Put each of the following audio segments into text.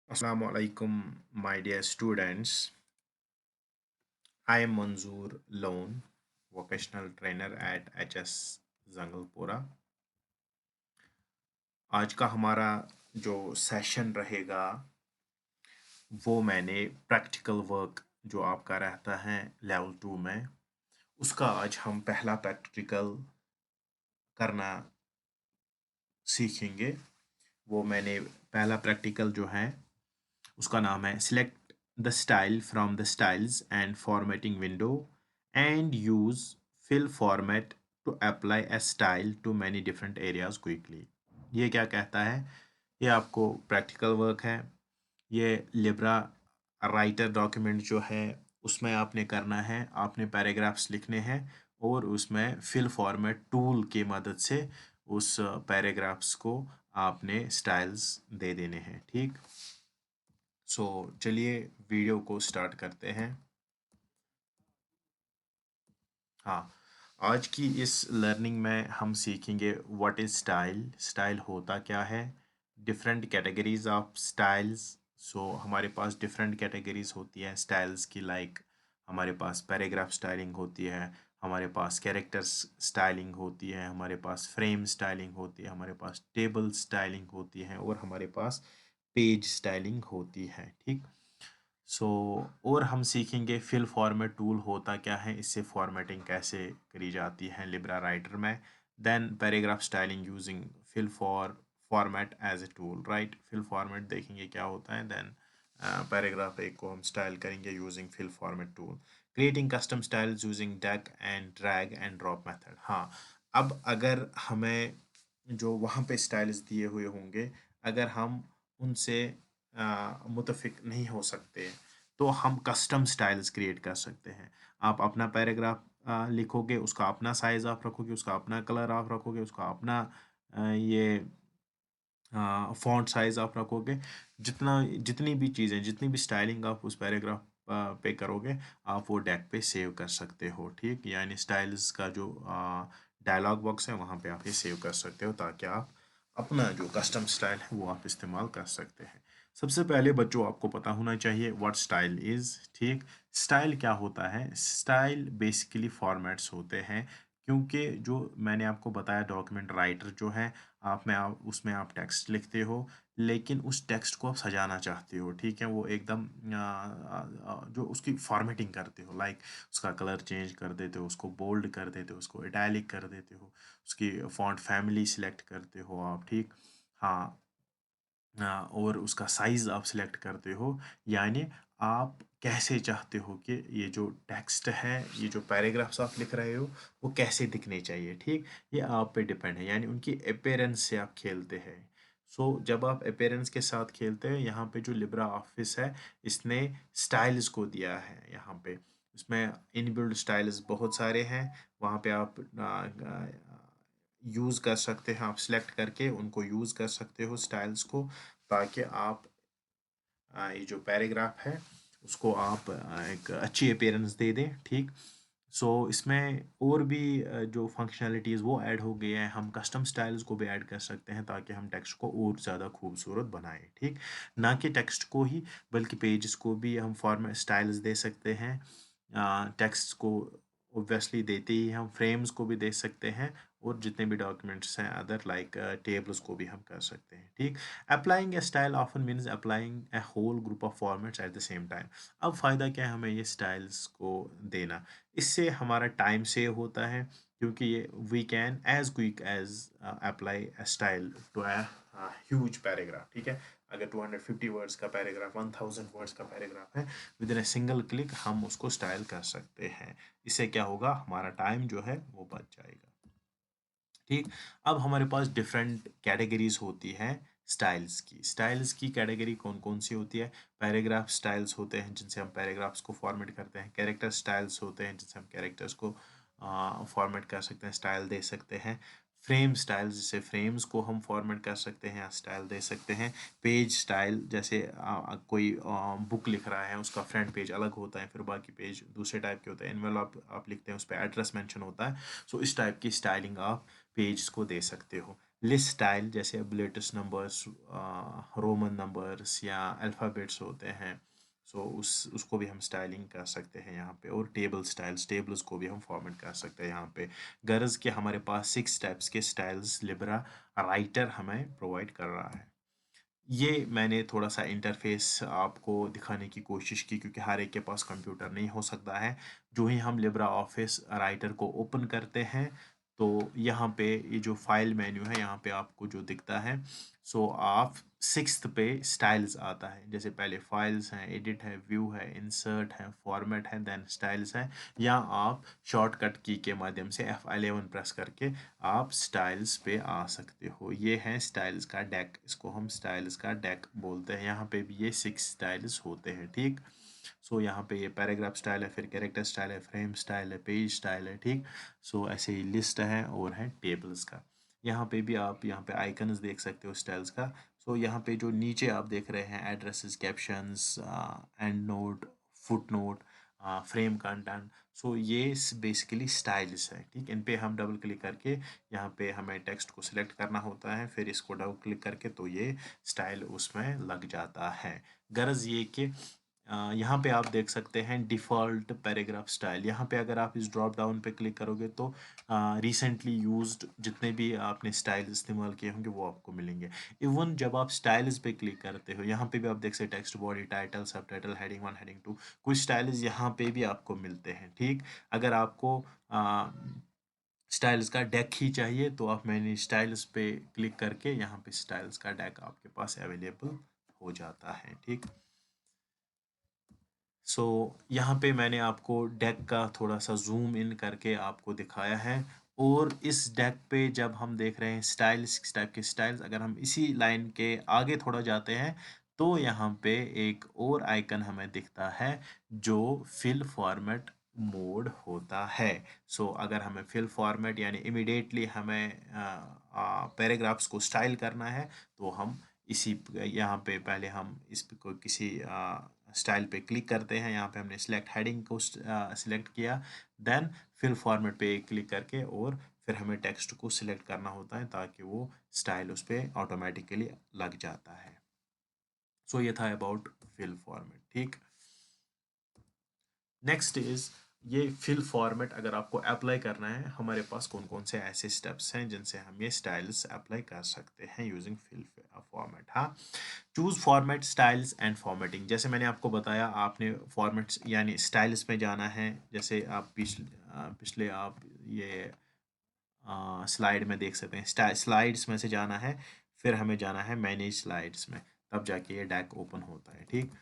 Assalamu alaikum, my dear students. I am Manzoor Lone, vocational trainer at HS Zangalpura. आज का हमारा जो session रहेगा वो मैंने प्रैक्टिकल वर्क जो आपका रहता है लेवल 2 में उसका आज हम पहला प्रैक्टिकल करना सीखेंगे। वो मैंने पहला प्रैक्टिकल जो है उसका नाम है select the style from the styles and formatting window and use fill format to apply a style to many different areas quickly. ये क्या कहता है? ये आपको प्रैक्टिकल वर्क है। ये लिब्रा राइटर डॉक्यूमेंट जो है उसमें आपने करना है, आपने पैराग्राफ्स लिखने हैं और उसमें फिल फॉर्मेट टूल की मदद से उस पैराग्राफ्स को आपने स्टाइल्स दे देने हैं। ठीक, सो चलिए वीडियो को स्टार्ट करते हैं। हाँ, आज की इस लर्निंग में हम सीखेंगे व्हाट इज़ स्टाइल, स्टाइल होता क्या है, डिफरेंट कैटेगरीज ऑफ स्टाइल्स। सो हमारे पास डिफरेंट कैटेगरीज होती है स्टाइल्स की, लाइक हमारे पास पैराग्राफ स्टाइलिंग होती है, हमारे पास कैरेक्टर्स स्टाइलिंग होती है, हमारे पास फ्रेम स्टाइलिंग होती है, हमारे पास टेबल स्टाइलिंग होती है और हमारे पास पेज स्टाइलिंग होती है। ठीक, सो और हम सीखेंगे फिल फॉर्मेट टूल होता क्या है, इससे फॉर्मेटिंग कैसे करी जाती है लिब्रा राइटर में। Then paragraph styling using fill format as a tool, right. Fill format देखेंगे क्या होता है। देन पैराग्राफ एक को हम स्टाइल करेंगे using fill format tool. Creating custom styles using drag and drop method. हाँ, अब अगर हमें जो वहाँ पे स्टाइल्स दिए हुए होंगे, अगर हम उनसे मुतफिक नहीं हो सकते तो हम कस्टम स्टाइल्स क्रिएट कर सकते हैं। आप अपना पैराग्राफ लिखोगे, उसका अपना साइज आप रखोगे, उसका अपना कलर आप रखोगे, उसका अपना ये फ़ॉन्ट साइज़ आप रखोगे। जितनी भी चीज़ें, जितनी भी स्टाइलिंग आप उस पैराग्राफ पे करोगे, आप वो डेक पे सेव कर सकते हो। ठीक, यानी स्टाइल्स का जो डायलॉग बॉक्स है वहाँ पे आप ये सेव कर सकते हो ताकि आप अपना जो कस्टम स्टाइल है वो आप इस्तेमाल कर सकते हैं। सबसे पहले बच्चों आपको पता होना चाहिए व्हाट स्टाइल इज़। ठीक, स्टाइल क्या होता है? स्टाइल बेसिकली फॉर्मेट्स होते हैं, क्योंकि जो मैंने आपको बताया डॉक्यूमेंट राइटर जो है, आप उसमें आप टेक्स्ट लिखते हो, लेकिन उस टेक्स्ट को आप सजाना चाहते हो। ठीक है, वो एकदम जो उसकी फॉर्मेटिंग करते हो, लाइक उसका कलर चेंज कर देते हो, उसको बोल्ड कर देते हो, उसको इटैलिक कर देते हो, उसकी फॉन्ट फैमिली सिलेक्ट करते हो आप। ठीक, हाँ, और उसका साइज़ आप सिलेक्ट करते हो। यानी आप कैसे चाहते हो कि ये जो टेक्स्ट है, ये जो पैराग्राफ्स आप लिख रहे हो, वो कैसे दिखने चाहिए। ठीक, ये आप पे डिपेंड है, यानी उनकी अपीयरेंस से आप खेलते हैं। सो जब आप अपीयरेंस के साथ खेलते हैं, यहाँ पे जो लिब्रा ऑफिस है इसने स्टाइल्स को दिया है। यहाँ पे इसमें इनबिल्ट स्टाइल्स बहुत सारे हैं, वहाँ पे आप यूज़ कर सकते हैं, आप सिलेक्ट करके उनको यूज़ कर सकते हो स्टाइल्स को, ताकि आप ये जो पैराग्राफ है उसको आप एक अच्छी अपीयरेंस दे दें। ठीक, सो इसमें और भी जो फंक्शनैलिटीज़ वो ऐड हो गई हैं, हम कस्टम स्टाइल्स को भी ऐड कर सकते हैं ताकि हम टेक्स्ट को और ज़्यादा खूबसूरत बनाएं। ठीक, ना कि टेक्स्ट को ही बल्कि पेजेस को भी हम फॉर्मेट स्टाइल्स दे सकते हैं। टेक्स्ट को ऑब्वियसली देते ही हम फ्रेम्स को भी दे सकते हैं, और जितने भी डॉक्यूमेंट्स हैं अदर लाइक टेबल्स को भी हम कर सकते हैं। ठीक, applying a style often means applying a whole group of formats at the same time. अब फ़ायदा क्या है हमें ये स्टाइल्स को देना? इससे हमारा टाइम सेव होता है, क्योंकि ये we can as quick as apply a style to a huge paragraph. ठीक है, अगर 250 वर्ड्स का पैराग्राफ, 1000 वर्ड्स का पैराग्राफ है, within a single click हम उसको स्टाइल कर सकते हैं। इससे क्या होगा, हमारा टाइम जो है वो बच जाएगा। ठीक, अब हमारे पास डिफरेंट कैटेगरीज होती हैं स्टाइल्स की। स्टाइल्स की कैटेगरी कौन कौन सी होती है? पैराग्राफ स्टाइल्स होते हैं जिनसे हम पैराग्राफ्स को फॉर्मेट करते हैं। कैरेक्टर स्टाइल्स होते हैं जिनसे हम कैरेक्टर्स को फॉर्मेट कर सकते हैं, स्टाइल दे सकते हैं। फ्रेम स्टाइल्स, जिससे फ्रेम्स को हम फॉर्मेट कर सकते हैं या स्टाइल दे सकते हैं। पेज स्टाइल, जैसे कोई बुक लिख रहा है, उसका फ्रंट पेज अलग होता है, फिर बाकी पेज दूसरे टाइप के होते हैं। एनवेलप आप लिखते हैं, उस पर एड्रेस मेंशन होता है। सो इस टाइप की स्टाइलिंग आप पेज को दे सकते हो। लिस्ट स्टाइल जैसे अब लेटेस्ट नंबर्स, रोमन नंबर्स या अल्फ़ाबेट्स होते हैं, सो उसको भी हम स्टाइलिंग कर सकते हैं यहाँ पे। और टेबल्स को भी हम फॉर्मेट कर सकते हैं यहाँ पे। गर्ज के हमारे पास 6 टाइप्स के स्टाइल्स लिब्रा राइटर हमें प्रोवाइड कर रहा है। ये मैंने थोड़ा सा इंटरफेस आपको दिखाने की कोशिश की, क्योंकि हर एक के पास कंप्यूटर नहीं हो सकता है। जो ही हम लिब्रा ऑफिस राइटर को ओपन करते हैं, तो यहाँ पे ये जो फाइल मेन्यू है यहाँ पे आपको जो दिखता है, सो आप सिक्स्थ पे स्टाइल्स आता है। जैसे पहले फाइल्स हैं, एडिट है, व्यू है, इंसर्ट है, फॉर्मेट है, देन स्टाइल्स है। या आप शॉर्टकट की के माध्यम से F11 प्रेस करके आप स्टाइल्स पे आ सकते हो। ये है स्टाइल्स का डेक, इसको हम स्टाइल्स का डेक बोलते हैं। यहाँ पे भी ये 6 स्टाइल्स होते हैं, ठीक। सो यहाँ पे ये पैराग्राफ स्टाइल है, फिर कैरेक्टर स्टाइल है, फ्रेम स्टाइल है, पेज स्टाइल है, ठीक। सो ऐसे ही लिस्ट है और है टेबल्स का। यहाँ पे भी आप यहाँ पे आइकन्स देख सकते हो स्टाइल्स का। सो यहाँ पे जो नीचे आप देख रहे हैं addresses, captions, and note, footnote, frame content, so ये बेसिकली स्टाइल्स है, ठीक। इन पे हम डबल क्लिक करके यहाँ पे हमें टेक्स्ट को सिलेक्ट करना होता है, फिर इसको डबल क्लिक करके तो ये स्टाइल उसमें लग जाता है। गरज ये कि यहाँ पे आप देख सकते हैं डिफ़ॉल्ट पैराग्राफ स्टाइल। यहाँ पे अगर आप इस ड्रॉप डाउन पे क्लिक करोगे तो रिसेंटली यूज्ड जितने भी आपने स्टाइल इस्तेमाल किए होंगे वो आपको मिलेंगे। इवन जब आप स्टाइल्स पे क्लिक करते हो, यहाँ पे भी आप देख सकते टेक्स्ट, बॉडी, टाइटल, सब टाइटल, हेडिंग 1, हेडिंग 2, कुछ स्टाइल्स यहाँ पे भी आपको मिलते हैं, ठीक। अगर आपको स्टाइल्स का डेक ही चाहिए तो आप मैंने स्टाइल्स पे क्लिक करके यहाँ पे स्टाइल्स का डेक आपके पास अवेलेबल हो जाता है, ठीक। सो यहाँ पे मैंने आपको डेक का थोड़ा सा जूम इन करके आपको दिखाया है। और इस डेक पे जब हम देख रहे हैं स्टाइल्स, किस टाइप के स्टाइल्स, अगर हम इसी लाइन के आगे थोड़ा जाते हैं तो यहाँ पे एक और आइकन हमें दिखता है जो फिल फॉर्मेट मोड होता है। सो अगर हमें फिल फॉर्मेट यानी इमिडिएटली हमें पैराग्राफ्स को स्टाइल करना है तो हम इसी यहाँ पे पहले हम इस पे कोई किसी स्टाइल पे क्लिक करते हैं। यहाँ पे हमने सिलेक्ट हेडिंग को सिलेक्ट किया, देन फिल फॉर्मेट पे क्लिक करके और फिर हमें टेक्स्ट को सिलेक्ट करना होता है ताकि वो स्टाइल उस पर ऑटोमेटिकली लग जाता है। सो ये था अबाउट फिल फॉर्मेट, ठीक। नेक्स्ट इज ये फिल फॉर्मेट अगर आपको अप्लाई करना है, हमारे पास कौन कौन से ऐसे स्टेप्स हैं जिनसे हम ये स्टाइल्स अप्लाई कर सकते हैं यूजिंग फिल फॉर्मेट। हाँ, choose format, styles and formatting. जैसे मैंने आपको बताया, आपने फॉर्मेट्स यानी स्टाइल्स में जाना है। जैसे आप पिछले आप ये स्लाइड में देख सकते हैं, स्लाइड्स में से जाना है, फिर हमें जाना है मैनेज स्लाइड्स में, तब जाके ये डैक ओपन होता है, ठीक।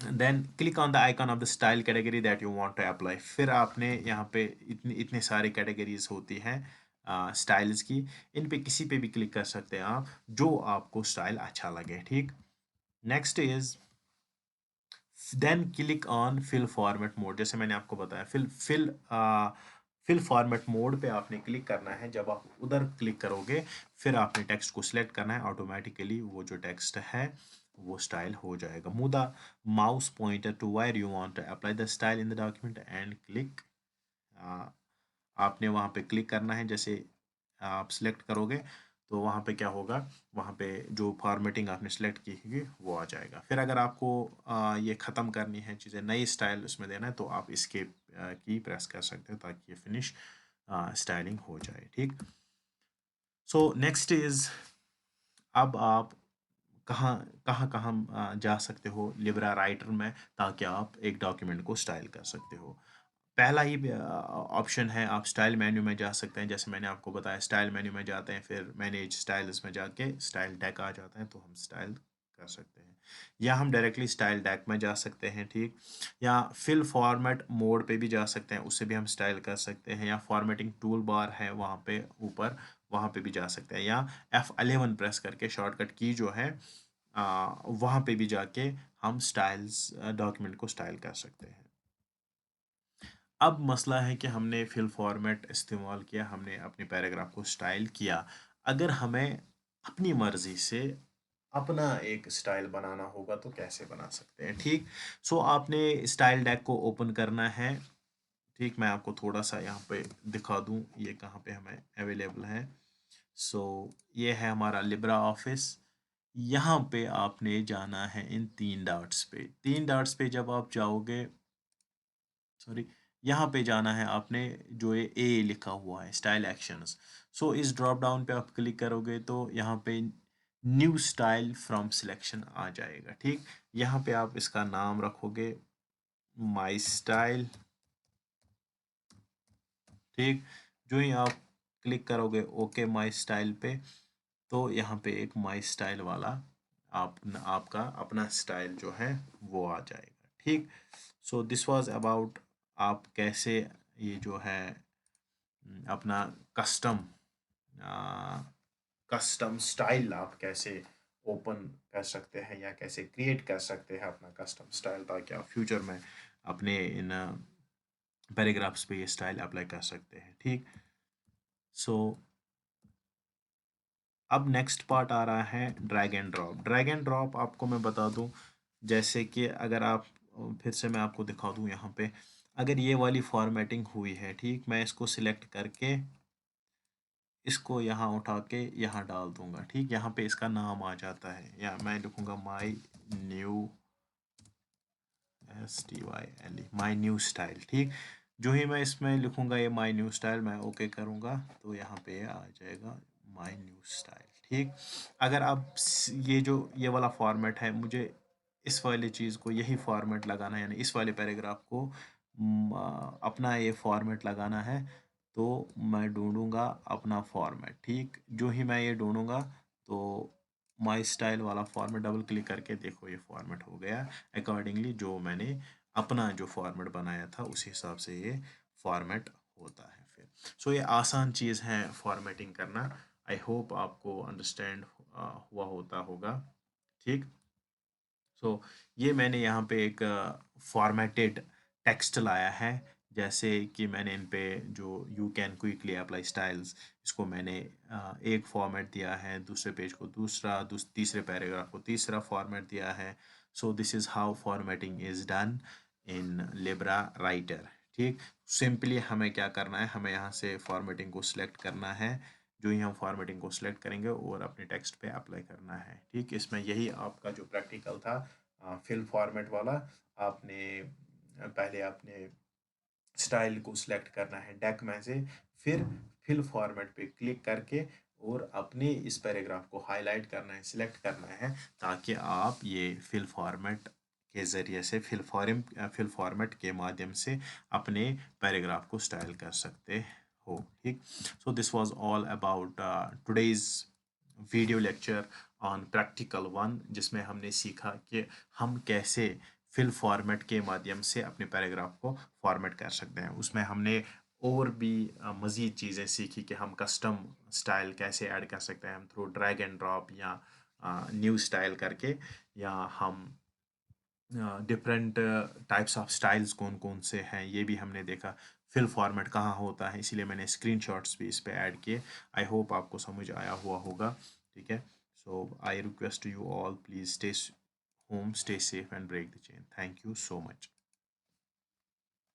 Then click on the icon of the style category that you want to apply. फिर आपने यहाँ पे इतने सारी कैटेगरीज होती हैं स्टाइल्स की, इन पे किसी पे भी क्लिक कर सकते हैं आप जो आपको स्टाइल अच्छा लगे, ठीक। Next is then click on fill format mode. जैसे मैंने आपको बताया, फिल फॉर्मेट मोड पे आपने क्लिक करना है। जब आप उधर क्लिक करोगे फिर आपने टेक्स्ट को सिलेक्ट करना है, ऑटोमेटिकली वो जो टेक्स्ट है वो स्टाइल हो जाएगा। Move the mouse pointer to where you want to apply the style in the document and click. आपने वहाँ पे क्लिक करना है। जैसे आप सिलेक्ट करोगे तो वहाँ पे क्या होगा, वहाँ पे जो फॉर्मेटिंग आपने सेलेक्ट की होगी वो आ जाएगा। फिर अगर आपको ये ख़त्म करनी है चीज़ें, नई स्टाइल उसमें देना है, तो आप इसके की प्रेस कर सकते हो ताकि ये फिनिश स्टाइलिंग हो जाए, ठीक। सो नेक्स्ट इज़, अब आप कहाँ कहाँ कहाँ जा सकते हो लिब्रा राइटर में ताकि आप एक डॉक्यूमेंट को स्टाइल कर सकते हो। पहला ही ऑप्शन है, आप स्टाइल मेन्यू में जा सकते हैं। जैसे मैंने आपको बताया, स्टाइल मेन्यू में जाते हैं, फिर मैनेज स्टाइल्स में जाके स्टाइल डेक आ जाता है तो हम स्टाइल कर सकते हैं। या हम डायरेक्टली स्टाइल डेक में जा सकते हैं, ठीक। या फिल फॉर्मेट मोड पे भी जा सकते हैं, उससे भी हम स्टाइल कर सकते हैं। या फॉर्मेटिंग टूल बार है वहाँ पे ऊपर, वहाँ पे भी जा सकते हैं। या F11 प्रेस करके शॉर्टकट की जो है वहाँ पे भी जाके हम स्टाइल्स डॉक्यूमेंट को स्टाइल कर सकते हैं। अब मसला है कि हमने फिल फॉर्मेट इस्तेमाल किया, हमने अपने पैराग्राफ को स्टाइल किया। अगर हमें अपनी मर्ज़ी से अपना एक स्टाइल बनाना होगा तो कैसे बना सकते हैं, ठीक। सो आपने स्टाइल डेक को ओपन करना है, ठीक। मैं आपको थोड़ा सा यहाँ पे दिखा दूँ ये कहाँ पे हमें अवेलेबल है। सो ये है हमारा लिब्रा ऑफिस। यहाँ पे आपने जाना है इन तीन डॉट्स पे। तीन डॉट्स पे जब आप जाओगे, सॉरी, यहाँ पे जाना है आपने, जो ये ए लिखा हुआ है स्टाइल एक्शंस। सो इस ड्रॉप डाउन पे आप क्लिक करोगे तो यहाँ पे न्यू स्टाइल फ्रॉम सिलेक्शन आ जाएगा। ठीक, यहाँ पे आप इसका नाम रखोगे माई स्टाइल। ठीक, जो ही आप क्लिक करोगे ओके माई स्टाइल पे, तो यहाँ पे एक माई स्टाइल वाला आपका अपना स्टाइल जो है वो आ जाएगा। ठीक, सो दिस वाज अबाउट आप कैसे ये जो है अपना कस्टम कस्टम स्टाइल आप कैसे ओपन कर सकते हैं या कैसे क्रिएट कर सकते हैं अपना कस्टम स्टाइल, ताकि आप फ्यूचर में अपने इन पैराग्राफ्स पे ये स्टाइल अप्लाई कर सकते हैं। ठीक, सो अब नेक्स्ट पार्ट आ रहा है drag and drop. Drag and drop आपको मैं बता दूं, जैसे कि अगर आप फिर से मैं आपको दिखा दूं यहाँ पे, अगर ये वाली फॉर्मेटिंग हुई है, ठीक, मैं इसको सिलेक्ट करके इसको यहाँ उठा के यहाँ डाल दूंगा। ठीक, यहाँ पे इसका नाम आ जाता है, या मैं लिखूंगा my new STYLE my new style. ठीक, जो ही मैं इसमें लिखूंगा ये माई न्यू स्टाइल, मैं ओके करूंगा तो यहाँ पे आ जाएगा माई न्यू स्टाइल। ठीक, अगर आप ये जो ये वाला फॉर्मेट है, मुझे इस वाली चीज़ को यही फॉर्मेट लगाना है, यानी इस वाले पैराग्राफ को अपना ये फॉर्मेट लगाना है, तो मैं ढूंढूंगा अपना फॉर्मेट। ठीक, जो ही मैं ये ढूंढूंगा तो माई स्टाइल वाला फॉर्मेट डबल क्लिक करके देखो ये फॉर्मेट हो गया अकॉर्डिंगली, जो मैंने अपना जो फॉर्मेट बनाया था उस हिसाब से ये फॉर्मेट होता है फिर। सो ये आसान चीज़ है फॉर्मेटिंग करना। आई होप आपको अंडरस्टैंड हुआ होता होगा। ठीक, सो ये मैंने यहाँ पे एक फॉर्मेटेड टेक्स्ट लाया है, जैसे कि मैंने इन पे जो you can quickly apply styles, इसको मैंने एक फॉर्मेट दिया है, दूसरे पेज को दूसरा, तीसरे पैराग्राफ को तीसरा फॉर्मेट दिया है। So this is how formatting is done in Libra writer. ठीक, सिंपली हमें क्या करना है, हमें यहाँ से फॉर्मेटिंग को सिलेक्ट करना है, जो ही हम फॉर्मेटिंग को सिलेक्ट करेंगे और अपने टेक्स्ट पे अप्लाई करना है। ठीक, इसमें यही आपका जो प्रैक्टिकल था फिल फॉर्मेट वाला, आपने पहले आपने स्टाइल को सिलेक्ट करना है डेक में से, फिर फिल फॉर्मेट पे क्लिक करके और अपने इस पैराग्राफ को हाईलाइट करना है, सिलेक्ट करना है, ताकि आप ये फिल फॉर्मेट के ज़रिए से फिल फॉर्मेट के माध्यम से अपने पैराग्राफ को स्टाइल कर सकते हो। ठीक, so this was all about today's video lecture on practical one, जिसमें हमने सीखा कि हम कैसे फिल फॉर्मेट के माध्यम से अपने पैराग्राफ को फॉर्मेट कर सकते हैं। उसमें हमने और भी मज़ीद चीज़ें सीखी कि हम कस्टम स्टाइल कैसे ऐड कर सकते हैं हम थ्रू ड्रैग एंड ड्रॉप या न्यू स्टाइल करके, या हम डिफरेंट टाइप्स ऑफ स्टाइल्स कौन कौन से हैं ये भी हमने देखा। फिल फॉर्मेट कहाँ होता है, इसीलिए मैंने स्क्रीनशॉट्स भी इस पे ऐड किए। आई होप आपको समझ आया हुआ होगा। ठीक है, so I request you all, please stay home, stay safe and break the chain. Thank you so much.